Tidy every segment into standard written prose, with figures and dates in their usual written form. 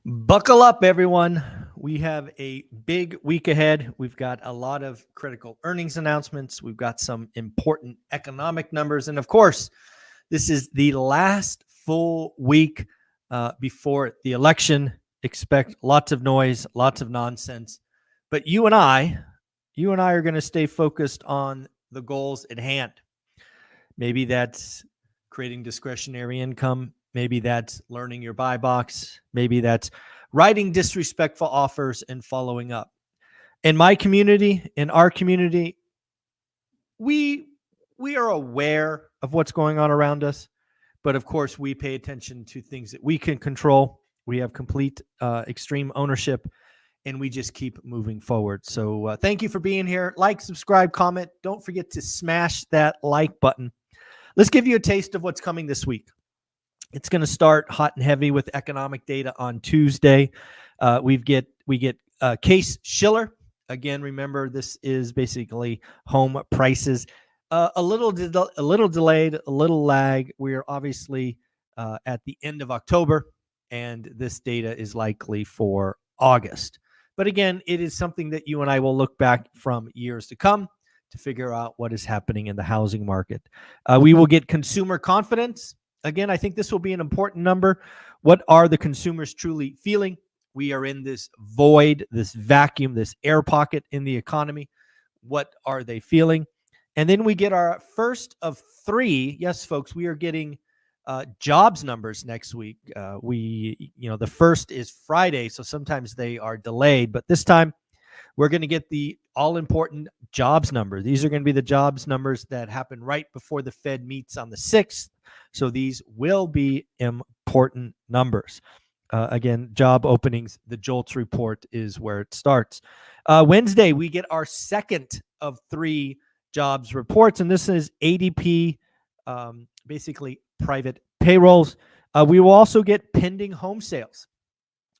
Buckle up, everyone. We have a big week ahead. We've got a lot of critical earnings announcements. We've got some important economic numbers. And of course, this is the last full week before the election. Expect lots of noise, lots of nonsense. But you and I are going to stay focused on the goals at hand. Maybe that's creating discretionary income. Maybe that's learning your buy box. Maybe that's writing disrespectful offers and following up. In my community, in our community, we we are aware of what's going on around us, but of course, we pay attention to things that we can control. We have complete extreme ownership, and we just keep moving forward. So thank you for being here. Like, subscribe, comment. Don't forget to smash that like button. Let's give you a taste of what's coming this week. It's going to start hot and heavy with economic data on Tuesday. We get Case Shiller. Again, remember, this is basically home prices. A little delayed, a little lag. We are obviously at the end of October, and this data is likely for August. But again, it is something that you and I will look back from years to come to figure out what is happening in the housing market. We will get consumer confidence. Again, I think this will be an important number. What are the consumers truly feeling? We are in this void, this vacuum, this air pocket in the economy. What are they feeling? And then we get our first of three. Yes, folks, we are getting jobs numbers next week. The first is Friday, so sometimes they are delayed. But this time, we're going to get the all-important jobs number. These are going to be the jobs numbers that happen right before the Fed meets on the 6th. So these will be important numbers. Again, job openings, the JOLTS report is where it starts. Wednesday, we get our second of three jobs reports, and this is ADP, basically private payrolls. We will also get pending home sales.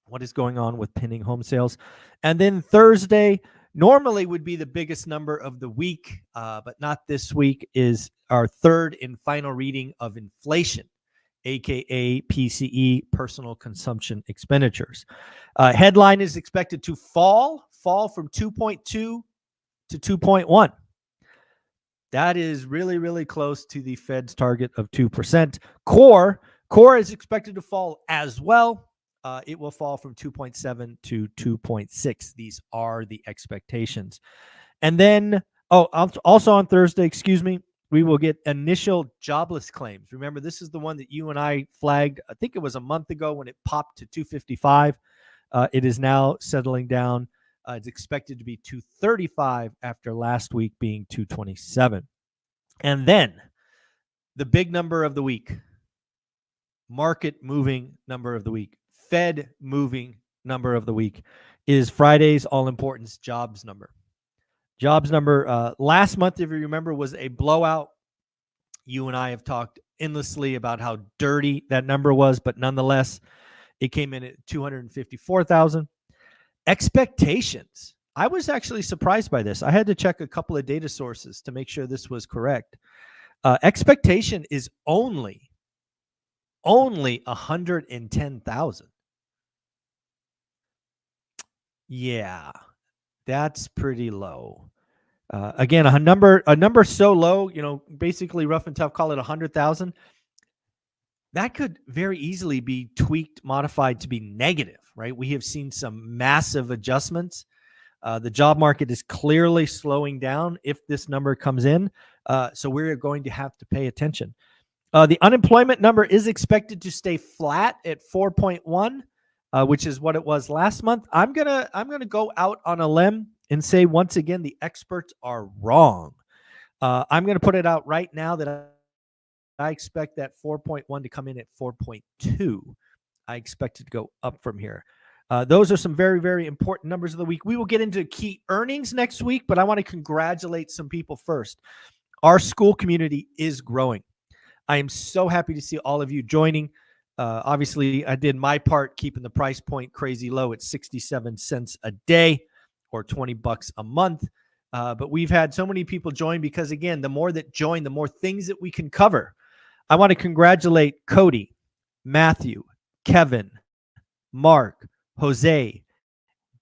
What is going on with pending home sales? And then Thursday, normally would be the biggest number of the week, but not this week, is our third and final reading of inflation, aka PCE, personal consumption expenditures. Headline is expected to fall from 2.2 to 2.1. That is really, really close to the Fed's target of 2%. Core is expected to fall as well. It will fall from 2.7 to 2.6. These are the expectations. And then, also on Thursday, we will get initial jobless claims. Remember, this is the one that you and I flagged, I think it was a month ago when it popped to 255. It is now settling down. It's expected to be 235 after last week being 227. And then the big number of the week, market moving number of the week, Fed moving number of the week, is Friday's all-importance jobs number. Jobs number last month, if you remember, was a blowout. You and I have talked endlessly about how dirty that number was, but nonetheless, it came in at 254,000. Expectations. I was actually surprised by this. I had to check a couple of data sources to make sure this was correct. Expectation is only 110,000. Yeah, that's pretty low. Again, a number so low, basically rough and tough, call it 100,000. That could very easily be tweaked, modified to be negative, right? We have seen some massive adjustments. The job market is clearly slowing down if this number comes in. So we're going to have to pay attention. The unemployment number is expected to stay flat at 4.1, which is what it was last month. I'm gonna go out on a limb and say once again the experts are wrong. I'm gonna put it out right now that I expect that 4.1 to come in at 4.2. I expect it to go up from here. Those are some very, very important numbers of the week. We will get into key earnings next week, but I want to congratulate some people first. Our school community is growing. I am so happy to see all of you joining. Obviously, I did my part keeping the price point crazy low at 67 cents a day or $20 a month. But we've had so many people join because, again, the more that join, the more things that we can cover. I want to congratulate Cody, Matthew, Kevin, Mark, Jose,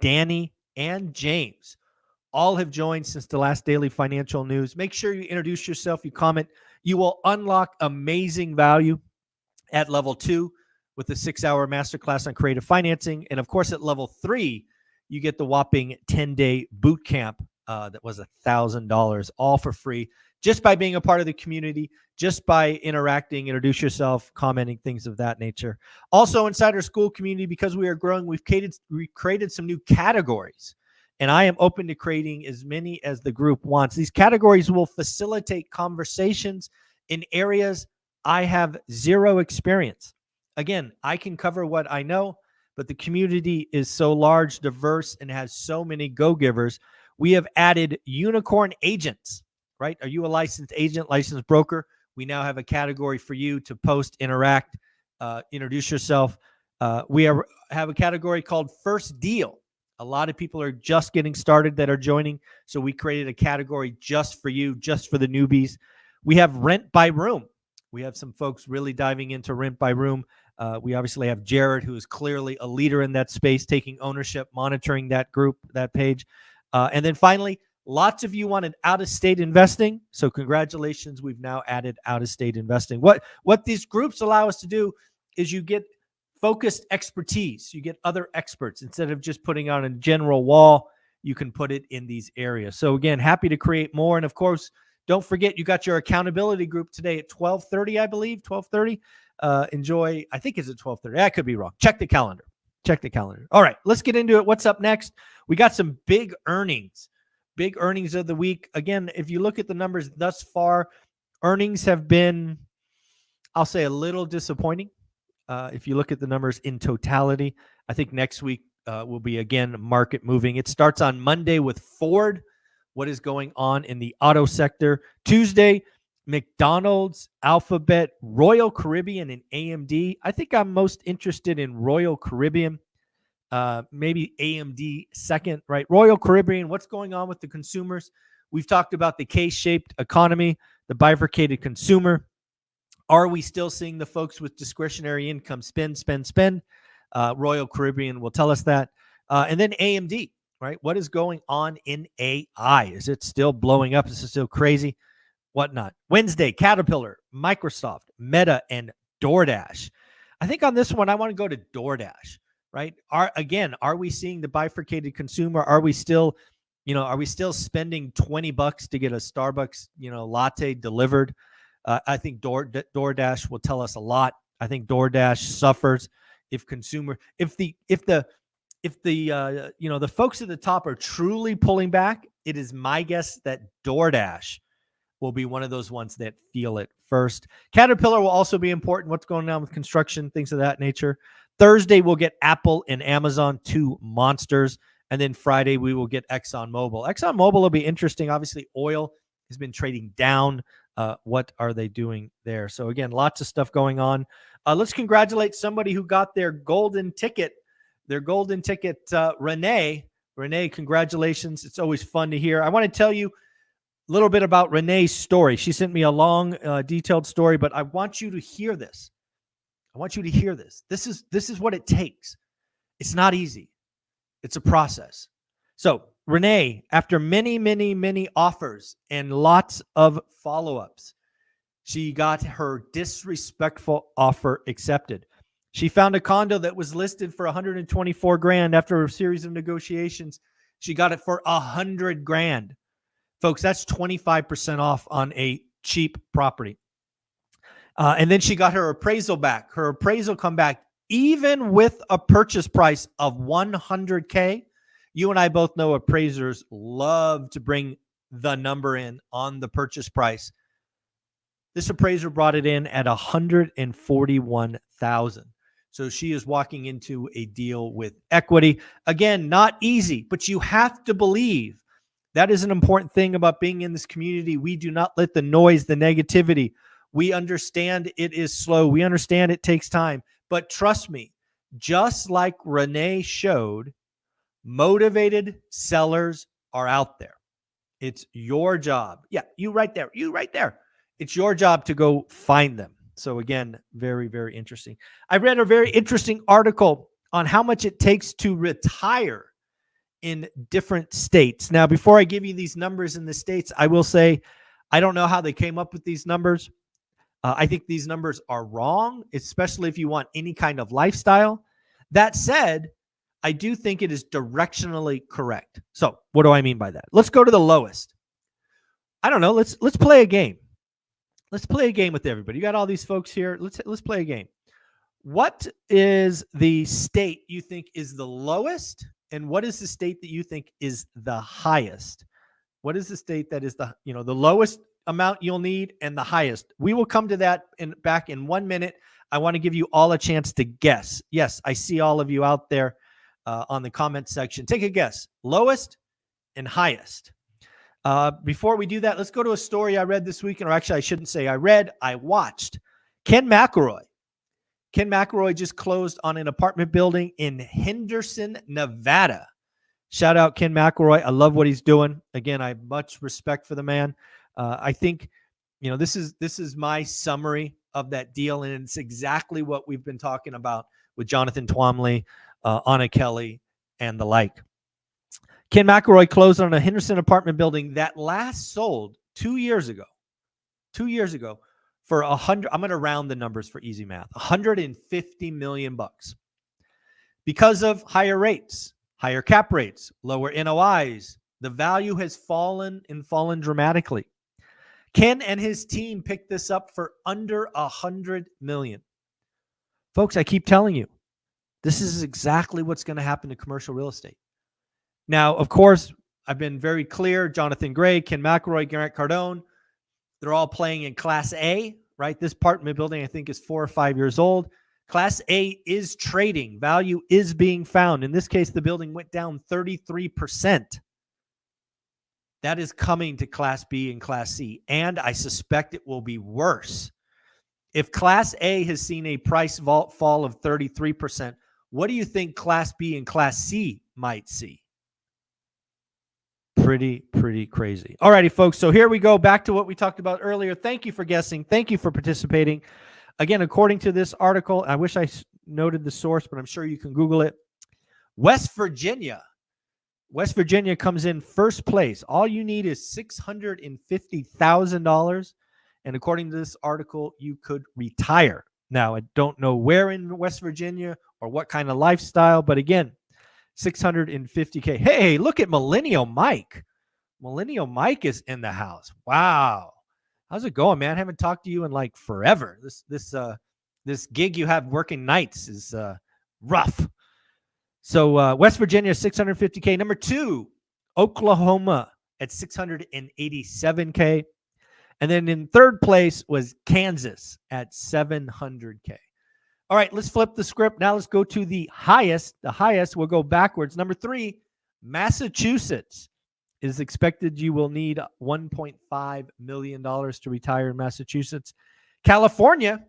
Danny, and James all have joined since the last daily financial news. Make sure you introduce yourself, you comment. You will unlock amazing value at level 2 with the 6-hour masterclass on creative financing. And of course, at level 3, you get the whopping 10-day boot camp that was $1,000, all for free, just by being a part of the community, just by interacting, introduce yourself, commenting, things of that nature. Also, inside our school community, because we are growing, we've created some new categories. And I am open to creating as many as the group wants. These categories will facilitate conversations in areas I have zero experience. Again, I can cover what I know, but the community is so large, diverse, and has so many go-givers. We have added unicorn agents, right? Are you a licensed agent, licensed broker? We now have a category for you to post, interact, introduce yourself. We have a category called First Deal. A lot of people are just getting started that are joining, so we created a category just for you, just for the newbies. We have Rent by Room. We have some folks really diving into Rent by Room. We obviously have Jared, who is clearly a leader in that space, taking ownership, monitoring that group, that page. And then finally, lots of you wanted out-of-state investing. So congratulations, we've now added out-of-state investing. What these groups allow us to do is you get focused expertise. You get other experts. Instead of just putting on a general wall, you can put it in these areas. So again, happy to create more. And of course, don't forget, you got your accountability group today at 12:30, I believe, 12:30. Enjoy. I think it's at 12:30. I could be wrong. Check the calendar. All right, let's get into it. What's up next? We got some big earnings of the week. Again, if you look at the numbers thus far, earnings have been, I'll say, a little disappointing. If you look at the numbers in totality, I think next week will be, again, market moving. It starts on Monday with Ford. What is going on in the auto sector? Tuesday, McDonald's, Alphabet, Royal Caribbean, and AMD. I think I'm most interested in Royal Caribbean, maybe AMD second, right? Royal Caribbean, what's going on with the consumers? We've talked about the K-shaped economy, the bifurcated consumer. Are we still seeing the folks with discretionary income spend? Royal Caribbean will tell us that. And then AMD, right? What is going on in AI? Is it still blowing up? Is it still crazy? Whatnot. Wednesday, Caterpillar, Microsoft, Meta, and DoorDash. I think on this one, I want to go to DoorDash, right? Are we seeing the bifurcated consumer? Are we still spending $20 to get a Starbucks, latte delivered? I think DoorDash will tell us a lot. I think DoorDash suffers if the folks at the top are truly pulling back. It is my guess that DoorDash will be one of those ones that feel it first. Caterpillar will also be important. What's going on with construction, things of that nature. Thursday, we'll get Apple and Amazon, two monsters. And then Friday, we will get ExxonMobil. ExxonMobil will be interesting. Obviously, oil has been trading down. What are they doing there? So again, lots of stuff going on. Let's congratulate somebody who got their golden ticket. Renee. Renee, congratulations. It's always fun to hear. I want to tell you a little bit about Renee's story. She sent me a long, detailed story, but I want you to hear this. This is what it takes. It's not easy. It's a process. So Renee, after many, many, many offers and lots of follow-ups, she got her disrespectful offer accepted. She found a condo that was listed for $124,000. After a series of negotiations, she got it for $100,000. Folks, that's 25% off on a cheap property. And then she got her appraisal back. Her appraisal come back even with a purchase price of $100K. You and I both know appraisers love to bring the number in on the purchase price. This appraiser brought it in at $141,000. So she is walking into a deal with equity. Again, not easy, but you have to believe. That is an important thing about being in this community. We do not let the noise, the negativity. We understand it is slow. We understand it takes time. But trust me, just like Renee showed, motivated sellers are out there. It's your job. Yeah, you right there. It's your job to go find them. So again, very, very interesting. I read a very interesting article on how much it takes to retire in different states. Now, before I give you these numbers in the states, I will say I don't know how they came up with these numbers. I think these numbers are wrong, especially if you want any kind of lifestyle. That said, I do think it is directionally correct. So what do I mean by that? Let's go to the lowest. I don't know. Let's play a game. Let's play a game with everybody. You got all these folks here. Let's play a game. What is the state you think is the lowest, and what is the state that you think is the highest? What is the state that is the lowest amount you'll need and the highest? We will come to that back in 1 minute. I want to give you all a chance to guess. Yes, I see all of you out there on the comment section. Take a guess. Lowest and highest. Before we do that, let's go to a story I read this weekend, or actually I shouldn't say I watched. Ken McElroy just closed on an apartment building in Henderson, Nevada. Shout out Ken McElroy. I love what he's doing. Again, I have much respect for the man. I think, this is my summary of that deal, and it's exactly what we've been talking about with Jonathan Twomley, Anna Kelly, and the like. Ken McElroy closed on a Henderson apartment building that last sold 2 years ago. 2 years ago for $100. I'm going to round the numbers for easy math. $150 million because of higher rates, higher cap rates, lower NOIs. The value has fallen dramatically. Ken and his team picked this up for under $100 million. Folks, I keep telling you, this is exactly what's going to happen to commercial real estate. Now, of course, I've been very clear. Jonathan Gray, Ken McElroy, Grant Cardone, they're all playing in Class A, right? This apartment building, I think, is 4 or 5 years old. Class A is trading. Value is being found. In this case, the building went down 33%. That is coming to Class B and Class C, and I suspect it will be worse. If Class A has seen a price fall of 33%, what do you think Class B and Class C might see? Pretty crazy. All righty, folks. So here we go back to what we talked about earlier. Thank you for guessing. Thank you for participating. Again, according to this article, I wish I noted the source, but I'm sure you can Google it. West Virginia comes in first place. All you need is $650,000. And according to this article, you could retire. Now, I don't know where in West Virginia or what kind of lifestyle, but again, $650K. Hey, look at Millennial Mike. Millennial Mike is in the house. Wow. How's it going, man? I haven't talked to you in like forever. This gig you have working nights is rough. So West Virginia, $650K. Number 2, Oklahoma at $687K. And then in third place was Kansas at $700K. All right, let's flip the script. Now let's go to the highest. The highest, we'll go backwards. Number 3, Massachusetts. It is expected you will need $1.5 million to retire in Massachusetts. California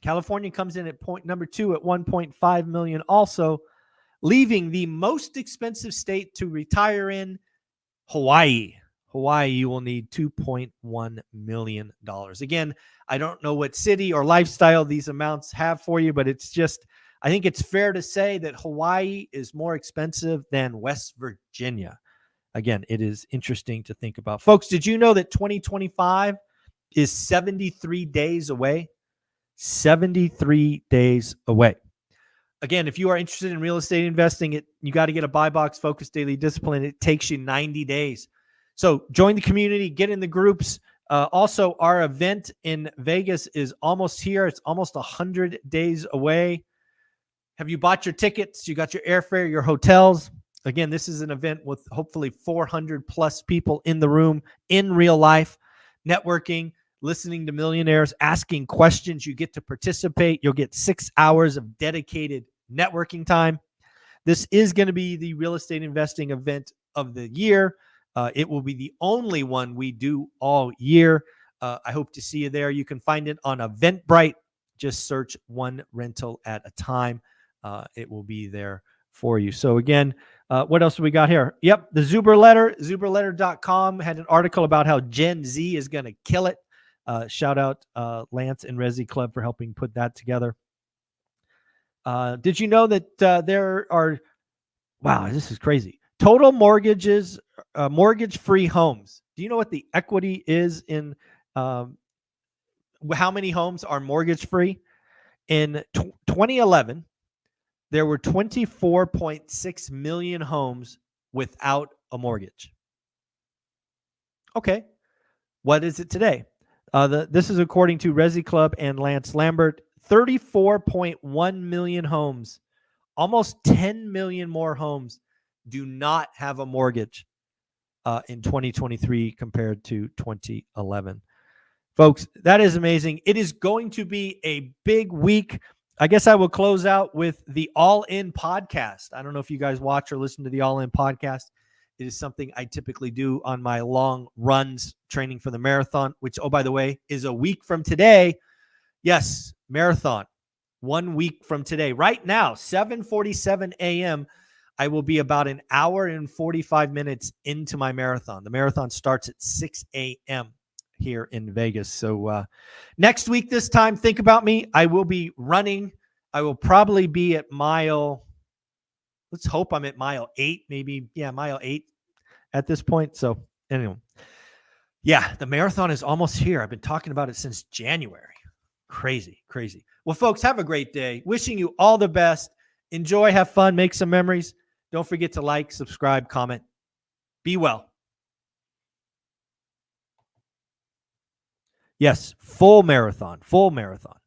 comes in at number 2 at $1.5 million also, leaving the most expensive state to retire in, Hawaii. Hawaii, you will need $2.1 million. Again, I don't know what city or lifestyle these amounts have for you, but it's just, I think it's fair to say that Hawaii is more expensive than West Virginia. Again, it is interesting to think about. Folks, did you know that 2025 is 73 days away? 73 days away. Again, if you are interested in real estate investing, you got to get a buy box focused daily discipline. It takes you 90 days. So join the community, get in the groups. Also, our event in Vegas is almost here. It's almost 100 days away. Have you bought your tickets? You got your airfare, your hotels? Again, this is an event with hopefully 400 plus people in the room in real life, networking, listening to millionaires, asking questions. You get to participate. You'll get 6 hours of dedicated networking time. This is going to be the real estate investing event of the year. It will be the only one we do all year. I hope to see you there. You can find it on Eventbrite. Just search One Rental at a Time. It will be there for you. So again, what else do we got here? Yep, the Zuber Letter, zuberletter.com had an article about how Gen Z is going to kill it. Shout out Lance and Resi Club for helping put that together. Did you know that there are, wow, this is crazy, total mortgages, mortgage-free homes? Do you know what the equity is in um, how many homes are mortgage-free? In 2011, there were 24.6 million homes without a mortgage. Okay. What is it today? This is according to Resi Club and Lance Lambert. 34.1 million homes, almost 10 million more homes, do not have a mortgage in 2023 compared to 2011. Folks, that is amazing. It is going to be a big week. I guess I will close out with the All In podcast. I don't know if you guys watch or listen to the All In podcast. It is something I typically do on my long runs training for the marathon, which, oh, by the way, is a week from today. Yes, marathon, 1 week from today. Right now, 7:47 a.m., I will be about an hour and 45 minutes into my marathon. The marathon starts at 6 a.m. here in Vegas. So next week, this time, think about me. I will be running. I will probably be at mile, let's hope I'm at mile 8, maybe, mile 8 at this point. So anyway, yeah, the marathon is almost here. I've been talking about it since January. Crazy, crazy. Well, folks, have a great day. Wishing you all the best. Enjoy, have fun, make some memories. Don't forget to like, subscribe, comment. Be well. Yes, full marathon, full marathon.